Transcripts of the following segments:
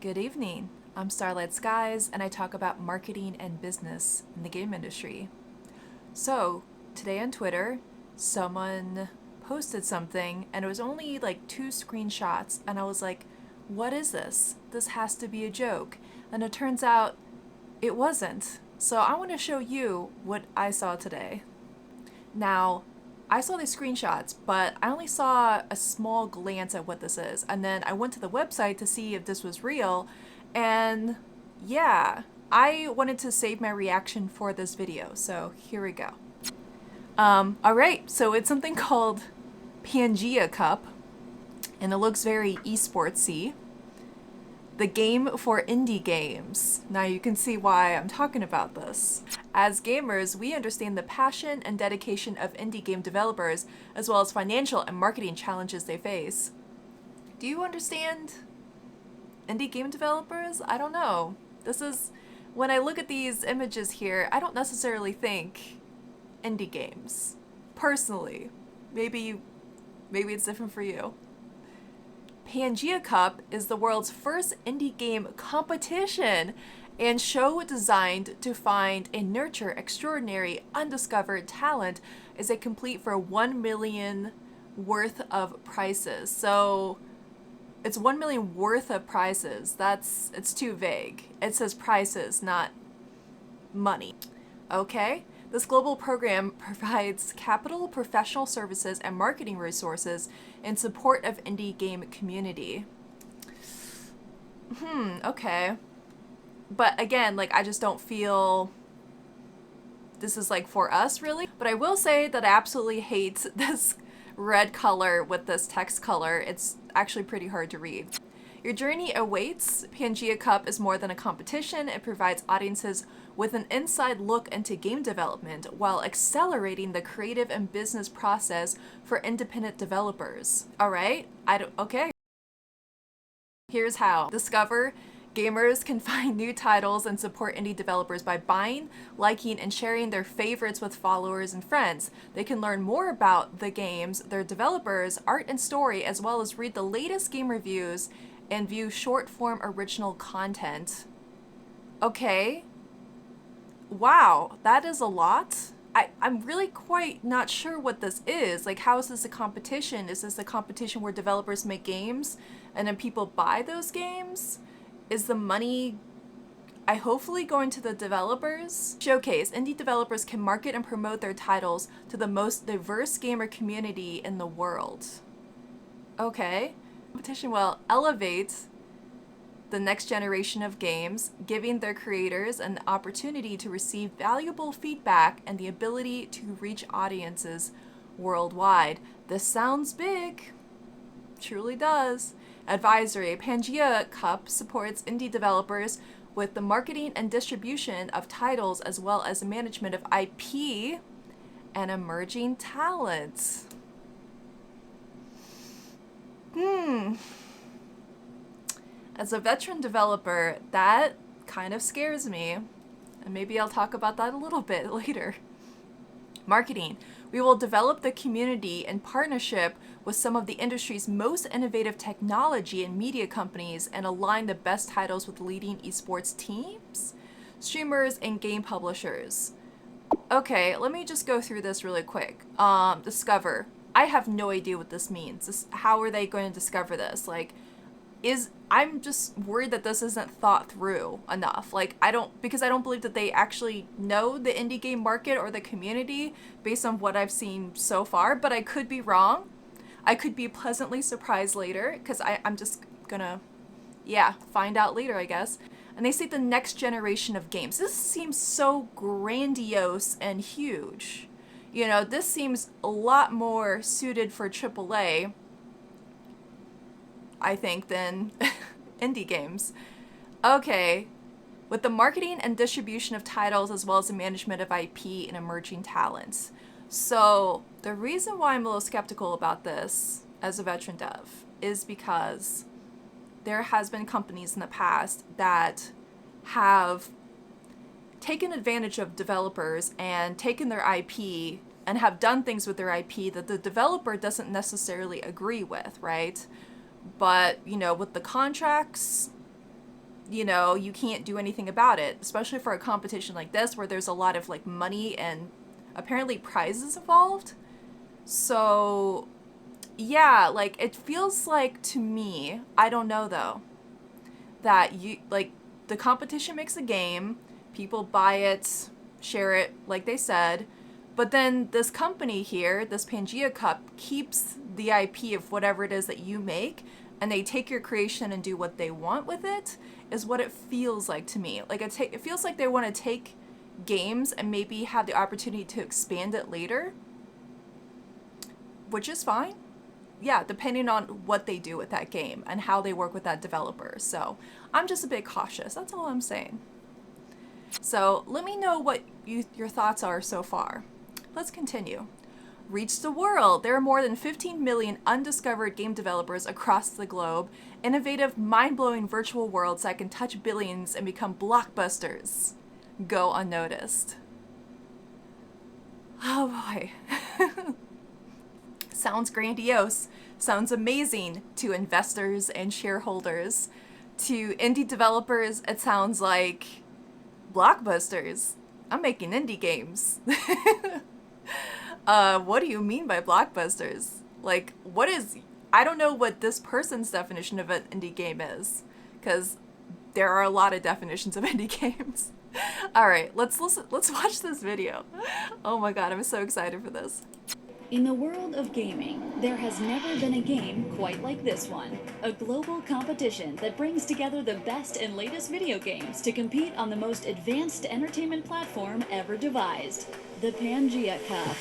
Good evening. I'm Starlight Skies, and I talk about marketing and business in the game industry. So, today on Twitter, someone posted something, and it was only like two screenshots, and I was like, what is this? This has to be a joke. And it turns out it wasn't. So, I want to show you what I saw today. Now, I saw these screenshots, but I only saw a small glance at what this is. And then I went to the website to see if this was real. And yeah, I wanted to save my reaction for this video. So here we go. All right, so it's something called Pangea Cup, and it looks very esportsy. The game for indie games. Now you can see why I'm talking about this. As gamers, we understand the passion and dedication of indie game developers, as well as financial and marketing challenges they face. Do you understand indie game developers? I don't know. When I look at these images here, I don't necessarily think indie games. Personally. Maybe it's different for you. Pangea Cup is the world's first indie game competition and show designed to find and nurture extraordinary undiscovered talent is a complete for 1 million worth of prizes. So it's 1 million worth of prizes. It's too vague. It says prizes, not money. Okay? This global program provides capital, professional services, and marketing resources in support of indie game community. Okay. But again, I just don't feel this is for us, really. But I will say that I absolutely hate this red color with this text color. It's actually pretty hard to read. Your journey awaits. Pangea Cup is more than a competition. It provides audiences with an inside look into game development while accelerating the creative and business process for independent developers. All right? Okay. Here's how. Discover. Gamers can find new titles and support indie developers by buying, liking, and sharing their favorites with followers and friends. They can learn more about the games, their developers, art and story, as well as read the latest game reviews and view short-form original content. Okay. Wow, that is a lot. I'm really quite not sure what this is. How is this a competition? Is this a competition where developers make games and then people buy those games? Is the money hopefully going to the developers? Showcase. Indie developers can market and promote their titles to the most diverse gamer community in the world. Okay. Competition will elevate the next generation of games, giving their creators an opportunity to receive valuable feedback and the ability to reach audiences worldwide. This sounds big. Truly does. Advisory. Pangea Cup supports indie developers with the marketing and distribution of titles as well as the management of IP and emerging talent. As a veteran developer, that kind of scares me. And maybe I'll talk about that a little bit later. Marketing. We will develop the community in partnership with some of the industry's most innovative technology and media companies and align the best titles with leading esports teams, streamers, and game publishers. Okay, let me just go through this really quick. Discover. I have no idea what this means. How are they going to discover this? I'm just worried that this isn't thought through enough. Because I don't believe that they actually know the indie game market or the community based on what I've seen so far, but I could be wrong. I could be pleasantly surprised later, because I'm just gonna, find out later, I guess. And they say the next generation of games. This seems so grandiose and huge. This seems a lot more suited for AAA, I think, than indie games. Okay. With the marketing and distribution of titles as well as the management of IP and emerging talents. So the reason why I'm a little skeptical about this as a veteran dev is because there has been companies in the past that have taken advantage of developers and taken their IP and have done things with their IP that the developer doesn't necessarily agree with, right? But, with the contracts, you know, you can't do anything about it, especially for a competition like this where there's a lot of like money and apparently prizes involved. So, yeah, like it feels like to me, I don't know though, that you like the competition makes a game, people buy it, share it like they said, but then this company here, this Pangea Cup, keeps the IP of whatever it is that you make, and they take your creation and do what they want with it, is what it feels like to me. Like it feels like they want to take games and maybe have the opportunity to expand it later, which is fine. Yeah, depending on what they do with that game and how they work with that developer. So I'm just a bit cautious. That's all I'm saying. So let me know what your thoughts are so far. Let's continue. Reach the world. There are more than 15 million undiscovered game developers across the globe. Innovative, mind-blowing virtual worlds that can touch billions and become blockbusters. Go unnoticed. Oh boy. Sounds grandiose. Sounds amazing to investors and shareholders. To indie developers, it sounds like blockbusters. I'm making indie games. What do you mean by blockbusters? Like, what is... I don't know what this person's definition of an indie game is, because there are a lot of definitions of indie games. All right, let's watch this video. Oh my god, I'm so excited for this. In the world of gaming, there has never been a game quite like this one. A global competition that brings together the best and latest video games to compete on the most advanced entertainment platform ever devised, the Pangea Cup.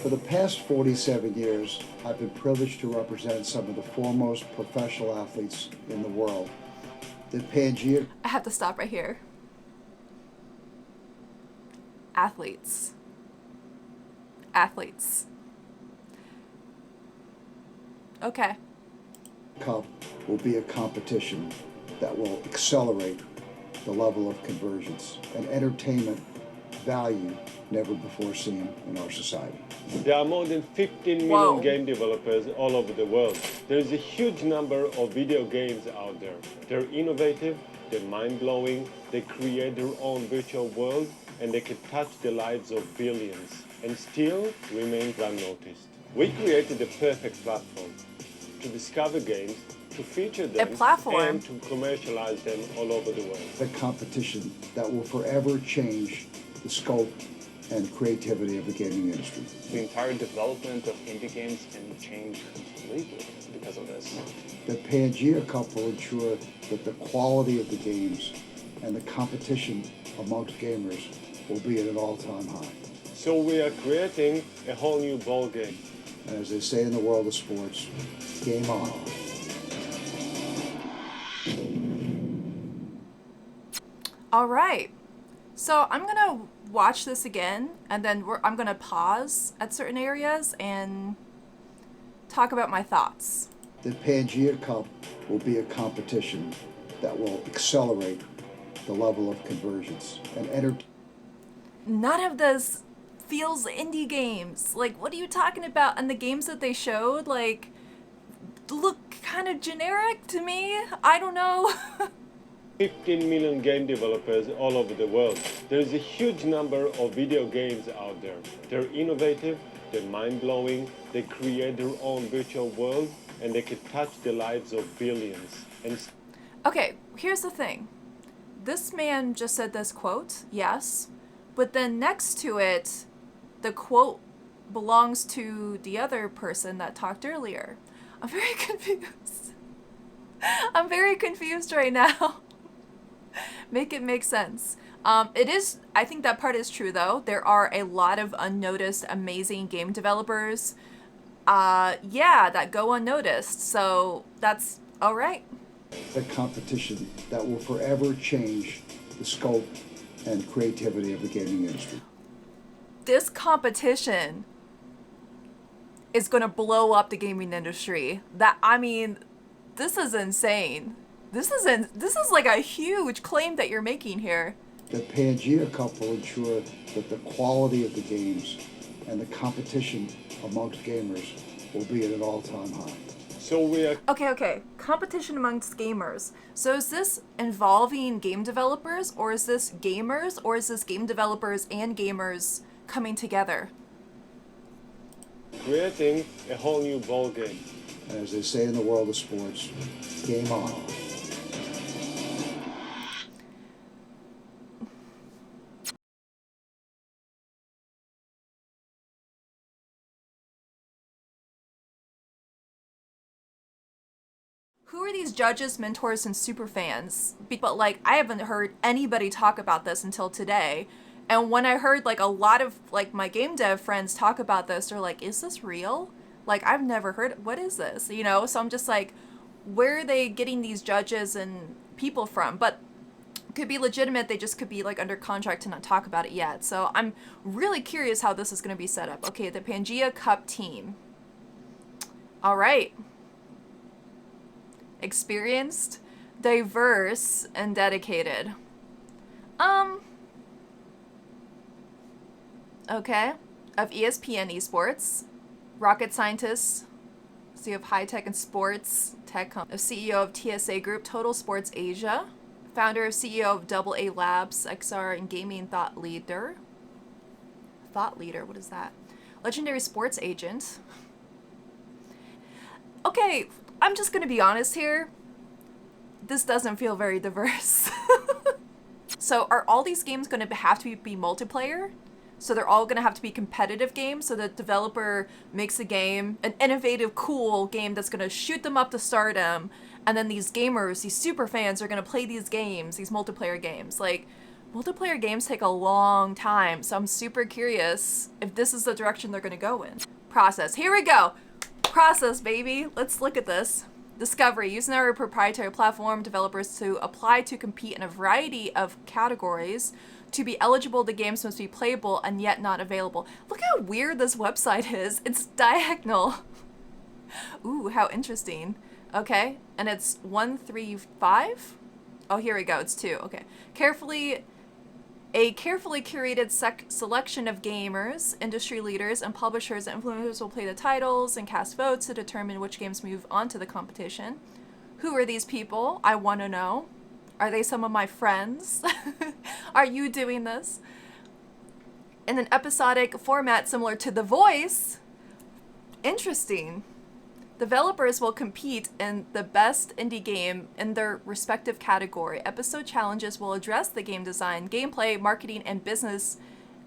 For the past 47 years, I've been privileged to represent some of the foremost professional athletes in the world. The Pangea... I have to stop right here. Athletes. Athletes. Okay. Cup will be a competition that will accelerate the level of convergence and entertainment value never before seen in our society. There are more than 15 million game developers all over the world. There is a huge number of video games out there. They're innovative, they're mind-blowing, they create their own virtual world, and they can touch the lives of billions and still remain unnoticed. We created the perfect platform to discover games, to feature them, and to commercialize them all over the world. The competition that will forever change the scope and creativity of the gaming industry. The entire development of indie games can change completely because of this. The Pangea Cup will ensure that the quality of the games and the competition amongst gamers will be at an all-time high. So we are creating a whole new ball game. And as they say in the world of sports, game on. All right. So I'm going to watch this again, and then I'm going to pause at certain areas and talk about my thoughts. The Pangea Cup will be a competition that will accelerate the level of convergence and None of this feels indie games. Like, what are you talking about? And the games that they showed, like, look kind of generic to me. I don't know. 15 million game developers all over the world. There is a huge number of video games out there. They're innovative, they're mind-blowing, they create their own virtual world, and they can touch the lives of billions. And okay, here's the thing. This man just said this quote, yes, but then next to it, the quote belongs to the other person that talked earlier. I'm very confused. I'm very confused right now. Make it make sense. It is, I think that part is true though. There are a lot of unnoticed, amazing game developers, yeah, that go unnoticed. So that's all right. the competition that will forever change the scope and creativity of the gaming industry. This competition is going to blow up the gaming industry. I mean, this is insane. This is like a huge claim that you're making here. The Pangea Cup will ensure that the quality of the games and the competition amongst gamers will be at an all-time high. So we are Okay. Competition amongst gamers. So is this involving game developers, or is this gamers, or is this game developers and gamers coming together? creating a whole new ball game. And as they say in the world of sports, game on. Who are these judges, mentors, and superfans? But like, I haven't heard anybody talk about this until today. And when I heard like a lot of like my game dev friends talk about this, they're like, is this real? Like, I've never heard, what is this? You know? So I'm just like, where are they getting these judges and people from? But it could be legitimate, they just could be like under contract to not talk about it yet. So I'm really curious how this is going to be set up. Okay, the Pangea Cup team. All right. Experienced, diverse, and dedicated. Okay. Of ESPN Esports, rocket scientists, CEO of high tech and sports tech, CEO of TSA Group, Total Sports Asia, founder of CEO of Double A Labs, XR and gaming thought leader. Thought leader, what is that? Legendary sports agent. Okay, I'm just gonna be honest here. This doesn't feel very diverse. So are all these games gonna have to be multiplayer? So they're all gonna have to be competitive games, so the developer makes a game, an innovative, cool game that's gonna shoot them up to stardom, and then these gamers, these super fans are gonna play these games, these multiplayer games. Like, multiplayer games take a long time, so I'm super curious if this is the direction they're gonna go in. Process, here we go! Process, baby. Let's look at this. Discovery. Using our proprietary platform, developers to apply to compete in a variety of categories. To be eligible, the games must be playable and yet not available. Look how weird this website is. It's diagonal. Ooh, how interesting. Okay, and it's 135? Oh, here we go. It's 2. Okay. A carefully curated selection of gamers, industry leaders, and publishers and influencers will play the titles and cast votes to determine which games move on to the competition. Who are these people? I want to know. Are they some of my friends? Are you doing this? In an episodic format similar to The Voice? Interesting. Developers will compete in the best indie game in their respective category. Episode challenges will address the game design, gameplay, marketing, and business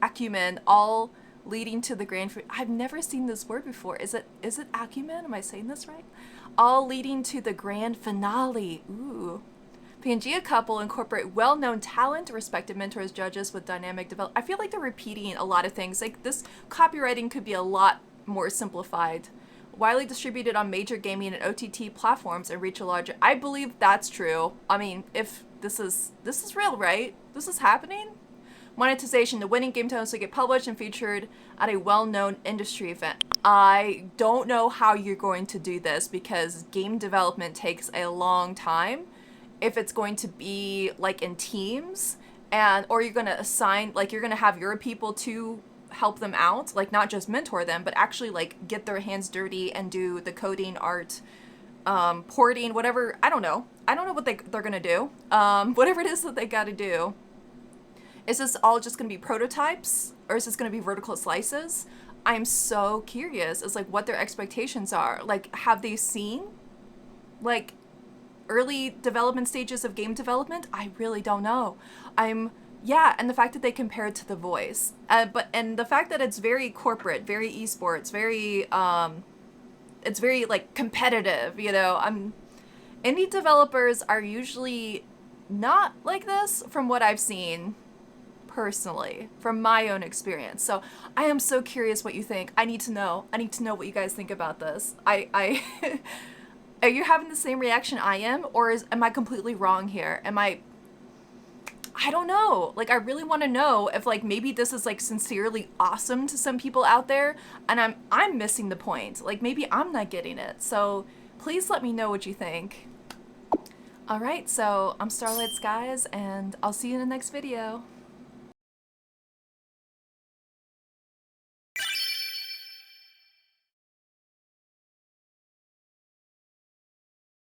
acumen, all leading to the grand... I've never seen this word before. Is it acumen? Am I saying this right? All leading to the grand finale. Ooh. Pangea Cup will incorporate well-known talent, respective mentors, judges with dynamic development. I feel like they're repeating a lot of things. Like, this copywriting could be a lot more simplified. Widely distributed on major gaming and OTT platforms and reach a larger... I believe that's true. I mean, if this is real, right? This is happening? Monetization. The winning game titles will get published and featured at a well-known industry event. I don't know how you're going to do this because game development takes a long time. If it's going to be like in teams, or you're going to assign, like you're going to have your people to help them out, like not just mentor them, but actually like get their hands dirty and do the coding, art, porting, whatever. I don't know what they're gonna do. Whatever it is that they gotta do. Is this all just gonna be prototypes, or is this gonna be vertical slices? I'm so curious as like what their expectations are. Like, have they seen like early development stages of game development? I really don't know. Yeah, and the fact that they compare it to The Voice, and the fact that it's very corporate, very esports, very it's very like competitive. You know, indie developers are usually not like this from what I've seen personally, from my own experience. So I am so curious what you think. I need to know what you guys think about this. I are you having the same reaction I am, or am I completely wrong here? I don't know. Like, I really want to know if like maybe this is like sincerely awesome to some people out there and I'm missing the point. Like, maybe I'm not getting it. So please let me know what you think. All right, so I'm Starlight Skies and I'll see you in the next video.